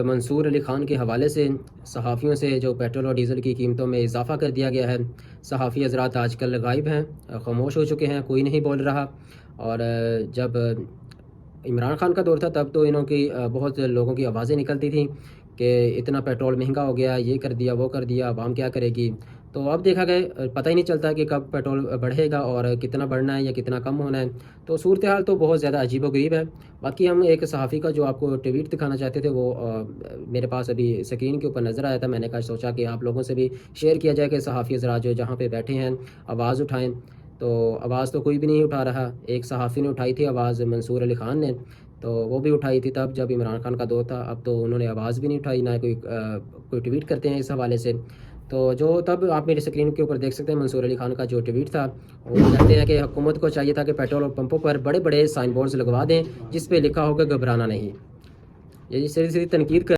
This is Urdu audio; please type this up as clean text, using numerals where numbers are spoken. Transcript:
منصور علی خان کے حوالے سے صحافیوں سے جو پیٹرول اور ڈیزل کی قیمتوں میں اضافہ کر دیا گیا ہے، صحافی حضرات آج کل غائب ہیں، خاموش ہو چکے ہیں، کوئی نہیں بول رہا۔ اور جب عمران خان کا دور تھا تب تو انہوں کی بہت لوگوں کی آوازیں نکلتی تھیں کہ اتنا پیٹرول مہنگا ہو گیا، یہ کر دیا وہ کر دیا، عوام کیا کرے گی۔ تو اب دیکھا گیا پتہ ہی نہیں چلتا کہ کب پیٹرول بڑھے گا اور کتنا بڑھنا ہے یا کتنا کم ہونا ہے۔ تو صورتحال تو بہت زیادہ عجیب و غریب ہے۔ باقی ہم ایک صحافی کا جو آپ کو ٹویٹ دکھانا چاہتے تھے، وہ میرے پاس ابھی اسکرین کے اوپر نظر آیا تھا۔ میں نے سوچا کہ آپ لوگوں سے بھی شیئر کیا جائے کہ صحافی حضرات جو جہاں پہ بیٹھے ہیں آواز اٹھائیں۔ تو آواز تو کوئی بھی نہیں اٹھا رہا۔ ایک صحافی نے اٹھائی تھی آواز، منصور علی خان نے، تو وہ بھی اٹھائی تھی تب جب عمران خان کا دور تھا۔ اب تو انہوں نے آواز بھی نہیں اٹھائی، نہ کوئی ٹویٹ کرتے ہیں اس حوالے سے۔ تو جو تب آپ میری اسکرین کے اوپر دیکھ سکتے ہیں منصور علی خان کا جو ٹویٹ تھا، وہ کہتے ہیں کہ حکومت کو چاہیے تھا کہ پیٹرول اور پمپوں پر بڑے بڑے سائن بورڈز لگوا دیں جس پہ لکھا ہوگا گھبرانا نہیں۔ یہ سیدھی تنقید کر